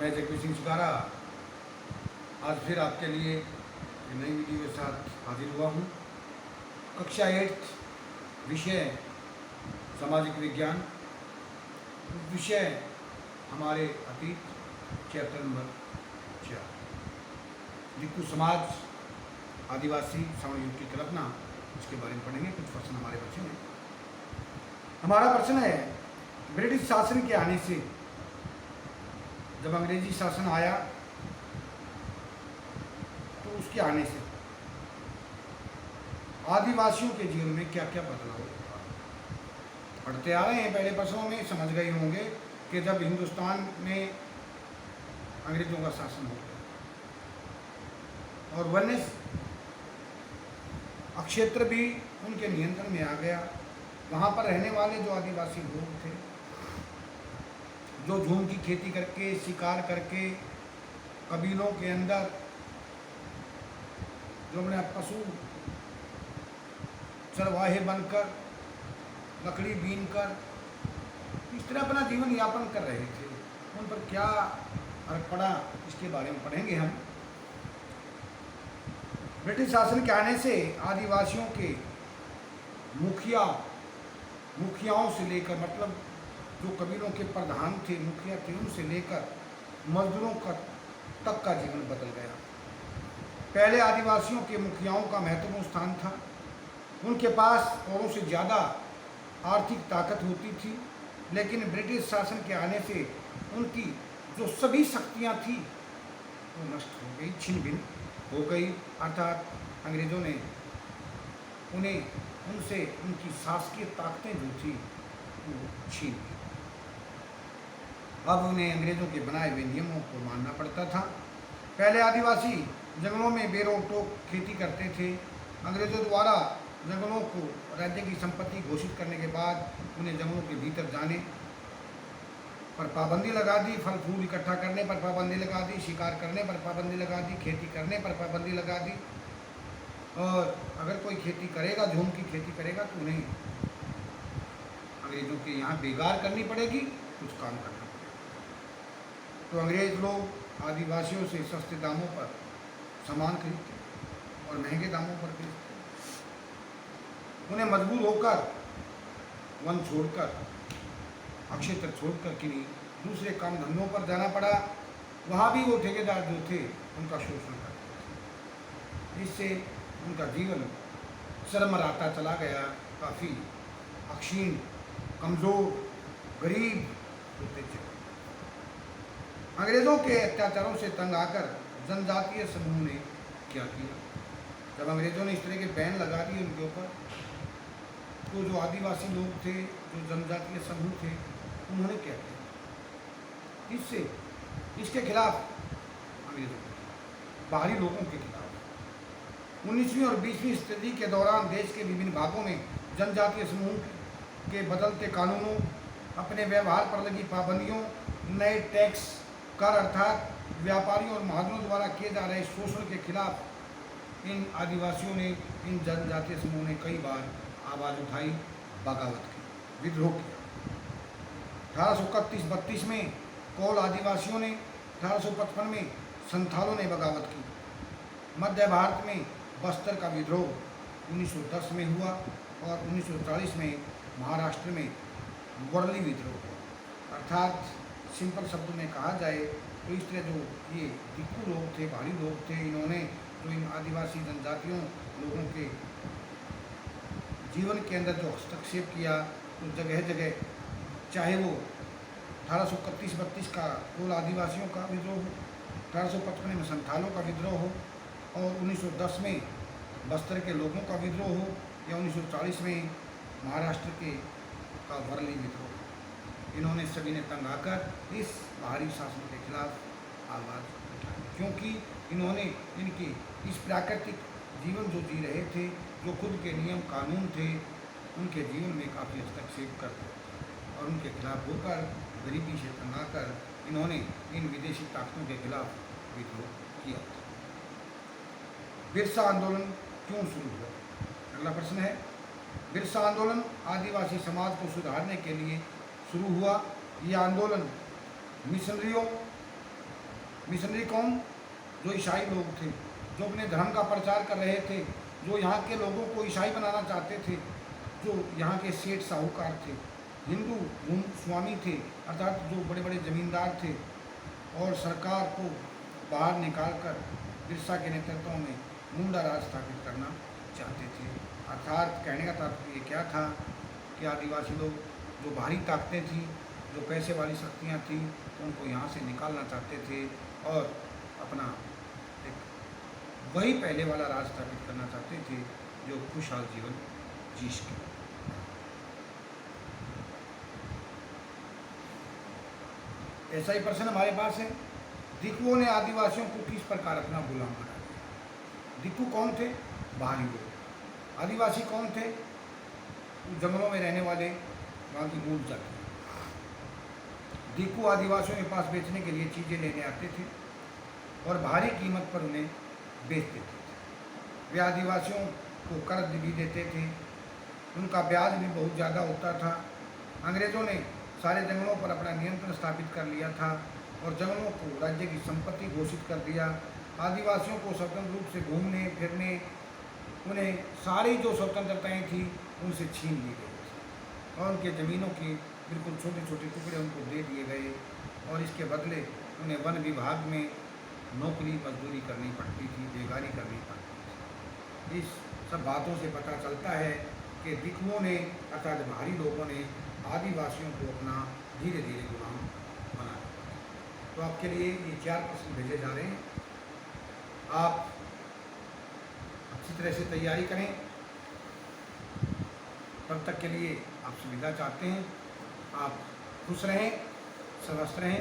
मैं जगदीश सिंह सुगारा आज फिर आपके लिए एक नई वीडियो के साथ हाजिर हुआ हूँ। कक्षा 8 विषय सामाजिक विज्ञान, विषय हमारे अतीत, चैप्टर नंबर 4 लिखू समाज आदिवासी श्रवण युग की कल्पना, इसके बारे में पढ़ेंगे। कुछ प्रश्न हमारे बच्चे हैं। हमारा प्रश्न है, ब्रिटिश शासन के आने से, जब अंग्रेजी शासन आया तो उसके आने से आदिवासियों के जीवन में क्या क्या बदलाव हुआ। पढ़ते आ रहे हैं, पहले प्रश्नों में समझ गए होंगे कि जब हिंदुस्तान में अंग्रेजों का शासन हो गया और वन्य क्षेत्र भी उनके नियंत्रण में आ गया, वहाँ पर रहने वाले जो आदिवासी लोग थे, जो झूम की खेती करके, शिकार करके, कबीलों के अंदर जो अपने पशु चरवाहे बनकर, लकड़ी बीनकर इस तरह अपना जीवन यापन कर रहे थे, उन पर क्या फर्क पड़ा, इसके बारे में पढ़ेंगे हम। ब्रिटिश शासन के आने से आदिवासियों के मुखियाओं से लेकर, मतलब जो कबीलों के प्रधान थे, मुखिया थे, उनसे लेकर मजदूरों तक का जीवन बदल गया। पहले आदिवासियों के मुखियाओं का महत्वपूर्ण स्थान था। उनके पास औरों से ज़्यादा आर्थिक ताकत होती थी, लेकिन ब्रिटिश शासन के आने से उनकी जो सभी शक्तियां थी वो नष्ट हो गई, छिन भिन हो गई। अर्थात अंग्रेज़ों ने उनसे उनकी शासकीय ताकतें जो थी वो छीन ली। अब उन्हें अंग्रेज़ों के बनाए हुए नियमों को मानना पड़ता था। पहले आदिवासी जंगलों में बेरोक टोक खेती करते थे। अंग्रेज़ों द्वारा जंगलों को राज्य की संपत्ति घोषित करने के बाद उन्हें जंगलों के भीतर जाने पर पाबंदी लगा दी, फल फूल इकट्ठा करने पर पाबंदी लगा दी, शिकार करने पर पाबंदी लगा दी, खेती करने पर पाबंदी लगा दी। और अगर कोई खेती करेगा, झूम की खेती करेगा, तो उन्हें अंग्रेज़ों के यहाँ बेगार करनी पड़ेगी, कुछ काम करना पड़ेगा। तो अंग्रेज़ लोग आदिवासियों से सस्ते दामों पर सामान खरीदते और महंगे दामों पर बेचते। उन्हें मजबूर होकर वन छोड़कर, क्षेत्र छोड़कर किन्हीं दूसरे काम धंधों पर जाना पड़ा। वहाँ भी वो ठेकेदार जो थे उनका शोषण करते थे, जिससे उनका जीवन शर्मराता चला गया, काफ़ी अक्षीण, कमज़ोर, गरीब होते चले। अंग्रेज़ों के अत्याचारों से तंग आकर जनजातीय समूह ने क्या किया, जब अंग्रेज़ों ने इस तरह के बैन लगा दिए उनके ऊपर, तो जो आदिवासी लोग थे, जो जनजातीय समूह थे, उन्होंने क्या किया, इसके खिलाफ अंग्रेज़ों के, बाहरी लोगों के खिलाफ 19वीं और 20वीं सदी के दौरान देश के विभिन्न भागों में जनजातीय समूह के बदलते कानूनों, अपने व्यवहार पर लगी पाबंदियों, नए टैक्स, कर अर्थात व्यापारियों और महाजनों द्वारा किए जा रहे शोषण के खिलाफ इन आदिवासियों ने, इन जनजातीय समूह ने कई बार आवाज़ उठाई, बगावत की, विद्रोह किया। 1831-32 में कौल आदिवासियों ने, 1855 में संथालों ने बगावत की। मध्य भारत में बस्तर का विद्रोह 1910 में हुआ और 1940 में महाराष्ट्र में वर्ली विद्रोह हुआ। अर्थात सिंपल शब्दों में कहा जाए तो इस तरह जो ये दिक्कू लोग थे, भारी लोग थे, इन्होंने जो इन आदिवासी जनजातियों लोगों के जीवन के अंदर जो हस्तक्षेप किया, तो जगह जगह, चाहे वो 1831-32 का कौल आदिवासियों का विद्रोह हो, 1855 में संथालों का विद्रोह हो, और 1910 में बस्तर के लोगों का विद्रोह हो, या 1940 में महाराष्ट्र के का वर्ली विद्रोह, इन्होंने सभी ने तंग आकर इस बाहरी शासन के खिलाफ आवाज़ उठाई, क्योंकि इन्होंने इनके इस प्राकृतिक जीवन जो जी रहे थे, जो खुद के नियम कानून थे, उनके जीवन में काफ़ी हस्तक्षेप करते और उनके खिलाफ होकर, गरीबी से तंग आकर इन्होंने इन विदेशी ताकतों के खिलाफ विद्रोह किया था। बिरसा आंदोलन क्यों शुरू हुआ? अगला प्रश्न है, बिरसा आंदोलन आदिवासी समाज को सुधारने के लिए शुरू हुआ। यह आंदोलन मिशनरियों मिशनरी कौन? जो ईसाई लोग थे, जो अपने धर्म का प्रचार कर रहे थे, जो यहाँ के लोगों को ईसाई बनाना चाहते थे, जो यहाँ के सेठ साहूकार थे, हिंदू भूस्वामी थे, अर्थात जो बड़े बड़े ज़मींदार थे, और सरकार को बाहर निकालकर बिरसा के नेतृत्व में मुंडा राज स्थापित करना चाहते थे। अर्थात कहने का तात्पर्य क्या था कि आदिवासी लोग जो बाहरी ताकतें थी, जो पैसे वाली शक्तियाँ थी, उनको यहाँ से निकालना चाहते थे और अपना एक वही पहले वाला राज स्थापित करना चाहते थे जो खुशहाल जीवन जी सके। ऐसा ही प्रश्न हमारे पास है, दिक्कुओं ने आदिवासियों को किस प्रकार अपना गुलाम बना दिया? दिक्कु कौन थे? बाहरी लोग। आदिवासी कौन थे? जंगलों में रहने वाले वहाँ की मूल जाति। दिक्कु आदिवासियों के पास बेचने के लिए चीज़ें लेने आते थे और भारी कीमत पर उन्हें बेच देते थे। वे आदिवासियों को कर्ज भी देते थे, उनका ब्याज भी बहुत ज़्यादा होता था। अंग्रेज़ों ने सारे जंगलों पर अपना नियंत्रण स्थापित कर लिया था और जंगलों को राज्य की संपत्ति घोषित कर दिया। आदिवासियों को स्वतंत्र रूप से घूमने फिरने, उन्हें सारी जो स्वतंत्रताएँ थी उनसे छीन ली गई थी और उनके ज़मीनों के बिल्कुल छोटे छोटे टुकड़े उनको दे दिए गए और इसके बदले उन्हें वन विभाग में नौकरी मजदूरी करनी पड़ती थी, बेगारी करनी पड़ती थी। इस सब बातों से पता चलता है कि दिक्कुओं ने अर्थात बाहरी लोगों ने आदिवासियों को अपना धीरे धीरे गुलाम बना दिया। तो आपके लिए ये 4 प्रश्न भेजे जा रहे हैं, आप अच्छी तरह से तैयारी करें। तब तक के लिए आप सुविधा चाहते हैं, आप खुश रहें, स्वस्थ रहें।